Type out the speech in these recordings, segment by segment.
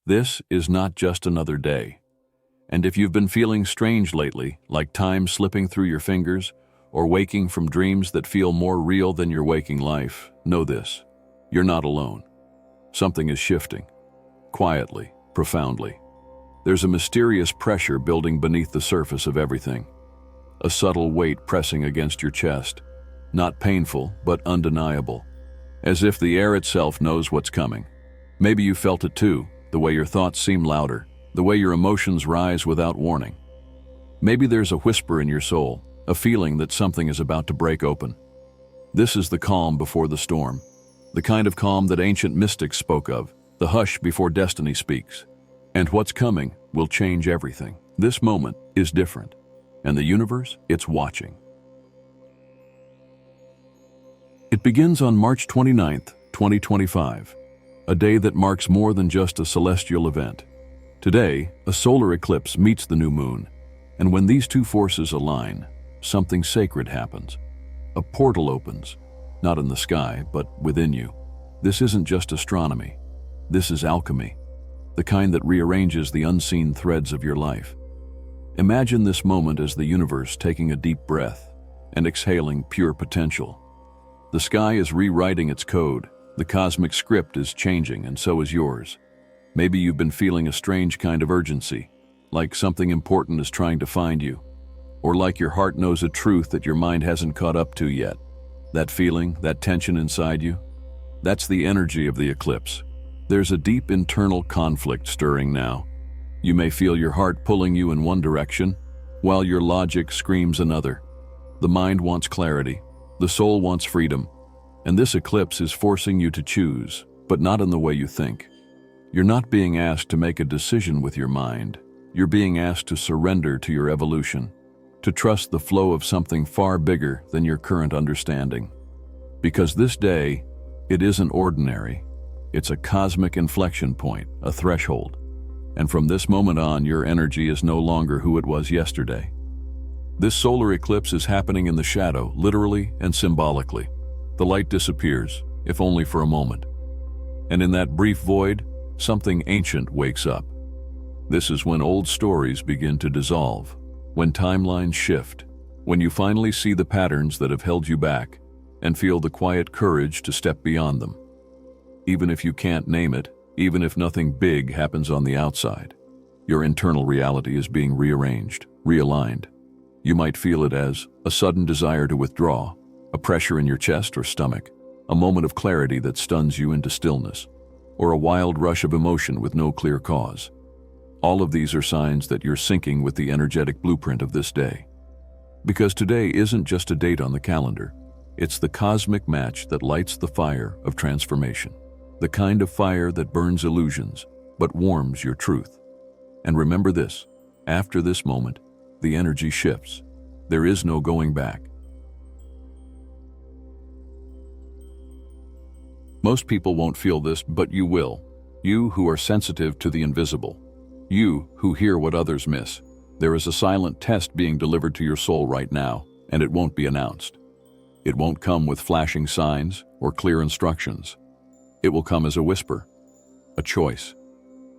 This is not just another day. And if you've been feeling strange lately, like time slipping through your fingers, or waking from dreams that feel more real than your waking life, know this: you're not alone. Something is shifting, quietly, profoundly. There's a mysterious pressure building beneath the surface of everything. A subtle weight pressing against your chest, not painful, but undeniable, as if the air itself knows what's coming. Maybe you felt it too, the way your thoughts seem louder, the way your emotions rise without warning. Maybe there's a whisper in your soul, a feeling that something is about to break open. This is the calm before the storm, the kind of calm that ancient mystics spoke of, the hush before destiny speaks. And what's coming will change everything. This moment is different, and the universe, it's watching. It begins on March 29th, 2025, a day that marks more than just a celestial event. Today, a solar eclipse meets the new moon, and when these two forces align, something sacred happens. A portal opens, not in the sky, but within you. This isn't just astronomy. This is alchemy, the kind that rearranges the unseen threads of your life. Imagine this moment as the universe taking a deep breath and exhaling pure potential. The sky is rewriting its code, the cosmic script is changing, and so is yours. Maybe you've been feeling a strange kind of urgency, like something important is trying to find you, or like your heart knows a truth that your mind hasn't caught up to yet. That feeling, that tension inside you, that's the energy of the eclipse. There's a deep internal conflict stirring now. You may feel your heart pulling you in one direction, while your logic screams another. The mind wants clarity, the soul wants freedom, and this eclipse is forcing you to choose, but not in the way you think. You're not being asked to make a decision with your mind. You're being asked to surrender to your evolution, to trust the flow of something far bigger than your current understanding. Because this day, it isn't ordinary. It's a cosmic inflection point, a threshold. And from this moment on, your energy is no longer who it was yesterday. This solar eclipse is happening in the shadow, literally and symbolically. The light disappears, if only for a moment. And in that brief void, something ancient wakes up. This is when old stories begin to dissolve, when timelines shift, when you finally see the patterns that have held you back and feel the quiet courage to step beyond them. Even if you can't name it, even if nothing big happens on the outside, your internal reality is being rearranged, realigned. You might feel it as a sudden desire to withdraw, a pressure in your chest or stomach, a moment of clarity that stuns you into stillness, or a wild rush of emotion with no clear cause. All of these are signs that you're syncing with the energetic blueprint of this day. Because today isn't just a date on the calendar, it's the cosmic match that lights the fire of transformation. The kind of fire that burns illusions, but warms your truth. And remember this, after this moment, the energy shifts. There is no going back. Most people won't feel this, but you will. You who are sensitive to the invisible. You who hear what others miss. There is a silent test being delivered to your soul right now, and it won't be announced. It won't come with flashing signs or clear instructions. It will come as a whisper, a choice,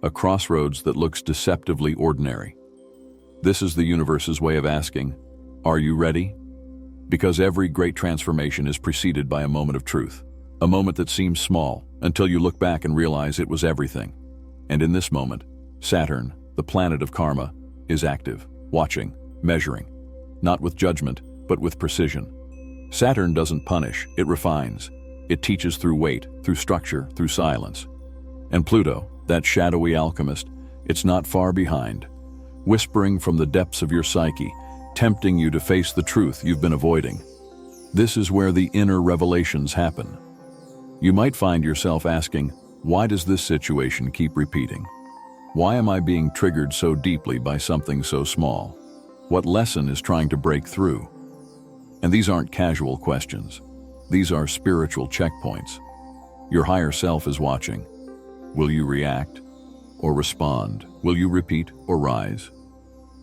a crossroads that looks deceptively ordinary. This is the universe's way of asking, are you ready? Because every great transformation is preceded by a moment of truth, a moment that seems small until you look back and realize it was everything. And in this moment, Saturn, the planet of karma, is active, watching, measuring, not with judgment, but with precision. Saturn doesn't punish, it refines. It teaches through weight, through structure, through silence. And Pluto, that shadowy alchemist, it's not far behind, whispering from the depths of your psyche, tempting you to face the truth you've been avoiding. This is where the inner revelations happen. You might find yourself asking, why does this situation keep repeating? Why am I being triggered so deeply by something so small? What lesson is trying to break through? And these aren't casual questions. These are spiritual checkpoints. Your higher self is watching. Will you react or respond? Will you repeat or rise?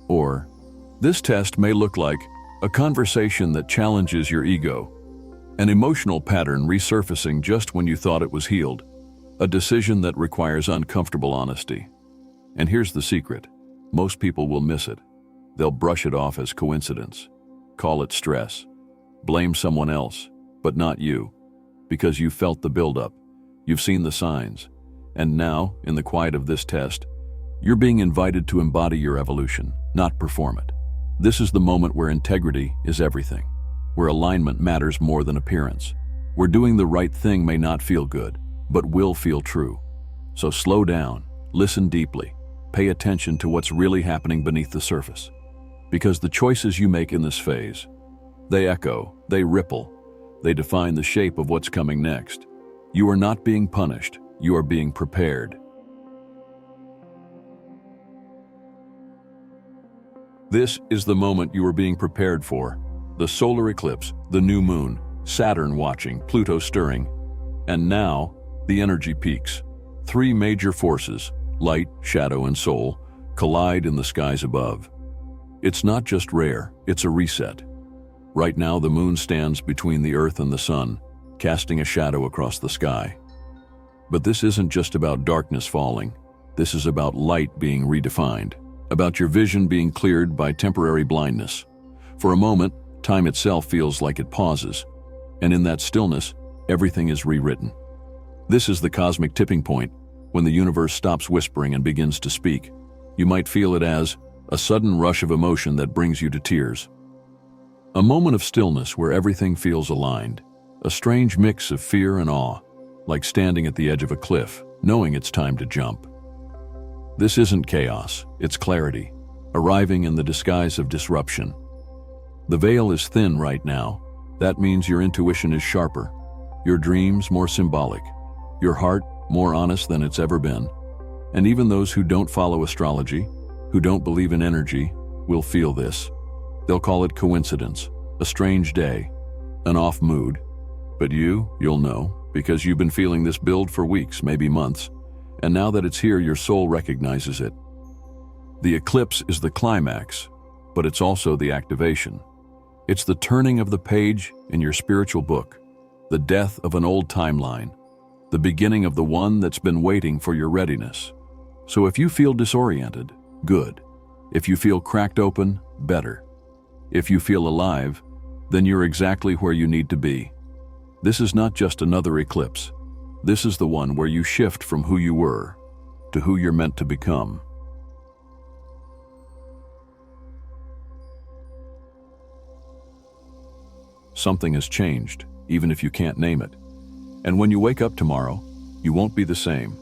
Or, this test may look like a conversation that challenges your ego, an emotional pattern resurfacing just when you thought it was healed, a decision that requires uncomfortable honesty, And here's the secret. Most people will miss it. They'll brush it off as coincidence, call it stress, blame someone else, but not you, because you felt the buildup, you've seen the signs, and now, in the quiet of this test, you're being invited to embody your evolution, not perform it. This is the moment where integrity is everything, where alignment matters more than appearance, where doing the right thing may not feel good, but will feel true. So slow down, listen deeply, pay attention to what's really happening beneath the surface. Because the choices you make in this phase, they echo, they ripple, they define the shape of what's coming next. You are not being punished, you are being prepared. This is the moment you are being prepared for. The solar eclipse, the new moon, Saturn watching, Pluto stirring. And now, the energy peaks. Three major forces, light, shadow, and soul, collide in the skies above. It's not just rare, it's a reset. Right now, the moon stands between the earth and the sun, casting a shadow across the sky. But this isn't just about darkness falling. This is about light being redefined, about your vision being cleared by temporary blindness. For a moment, time itself feels like it pauses, and in that stillness, everything is rewritten. This is the cosmic tipping point, when the universe stops whispering and begins to speak. You might feel it as a sudden rush of emotion that brings you to tears. A moment of stillness where everything feels aligned, a strange mix of fear and awe, like standing at the edge of a cliff, knowing it's time to jump. This isn't chaos, it's clarity, arriving in the disguise of disruption. The veil is thin right now. That means your intuition is sharper, your dreams more symbolic, your heart more honest than it's ever been. And even those who don't follow astrology, who don't believe in energy, will feel this. They'll call it coincidence, a strange day, an off mood. But you'll know, because you've been feeling this build for weeks, maybe months, and now that it's here, your soul recognizes it. The eclipse is the climax, but it's also the activation. It's the turning of the page in your spiritual book, the death of an old timeline, the beginning of the one that's been waiting for your readiness. So if you feel disoriented, good. If you feel cracked open, better. If you feel alive, then you're exactly where you need to be. This is not just another eclipse. This is the one where you shift from who you were to who you're meant to become. Something has changed, even if you can't name it. And when you wake up tomorrow, you won't be the same.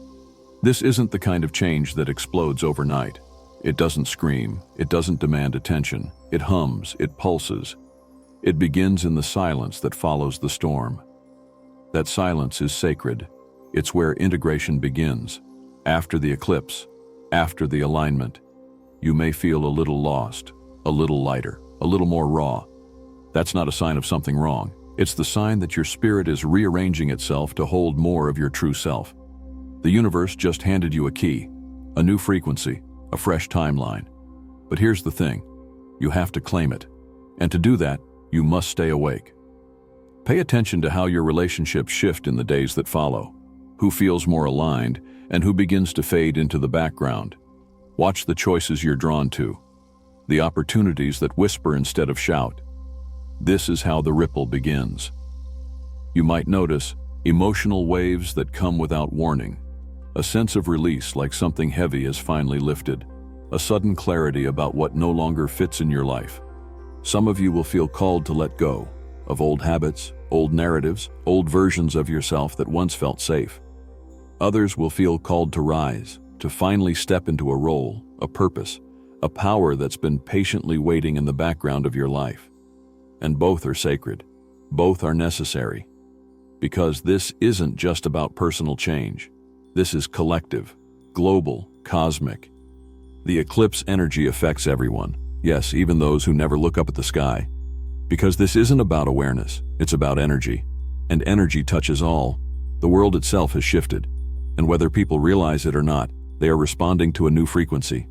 This isn't the kind of change that explodes overnight. It doesn't scream, it doesn't demand attention, it hums, it pulses. It begins in the silence that follows the storm. That silence is sacred. It's where integration begins. After the eclipse, after the alignment, you may feel a little lost, a little lighter, a little more raw. That's not a sign of something wrong. It's the sign that your spirit is rearranging itself to hold more of your true self. The universe just handed you a key, a new frequency, a fresh timeline. But here's the thing, you have to claim it. And to do that, you must stay awake. Pay attention to how your relationships shift in the days that follow, who feels more aligned and who begins to fade into the background. Watch the choices you're drawn to, the opportunities that whisper instead of shout. This is how the ripple begins. You might notice emotional waves that come without warning, a sense of release like something heavy is finally lifted, a sudden clarity about what no longer fits in your life. Some of you will feel called to let go of old habits, old narratives, old versions of yourself that once felt safe. Others will feel called to rise, to finally step into a role, a purpose, a power that's been patiently waiting in the background of your life. And both are sacred. Both are necessary. Because this isn't just about personal change. This is collective, global, cosmic. The eclipse energy affects everyone. Yes, even those who never look up at the sky. Because this isn't about awareness, it's about energy. And energy touches all. The world itself has shifted. And whether people realize it or not, they are responding to a new frequency.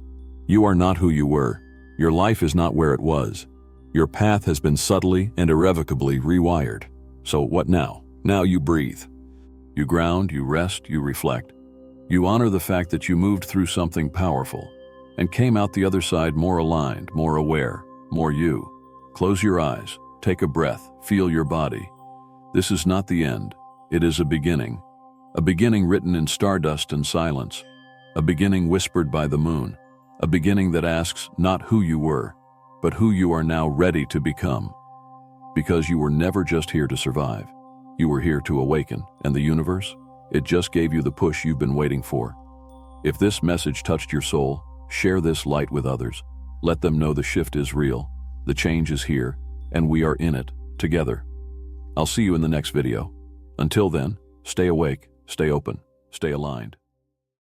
You are not who you were. Your life is not where it was. Your path has been subtly and irrevocably rewired. So what now? Now you breathe. You ground, you rest, you reflect. You honor the fact that you moved through something powerful and came out the other side more aligned, more aware, more you. Close your eyes, take a breath, feel your body. This is not the end. It is a beginning written in stardust and silence, a beginning whispered by the moon, a beginning that asks not who you were, but who you are now ready to become. Because you were never just here to survive. You were here to awaken, and the universe, it just gave you the push you've been waiting for. If this message touched your soul, share this light with others. Let them know the shift is real, the change is here, and we are in it, together. I'll see you in the next video. Until then, stay awake, stay open, stay aligned.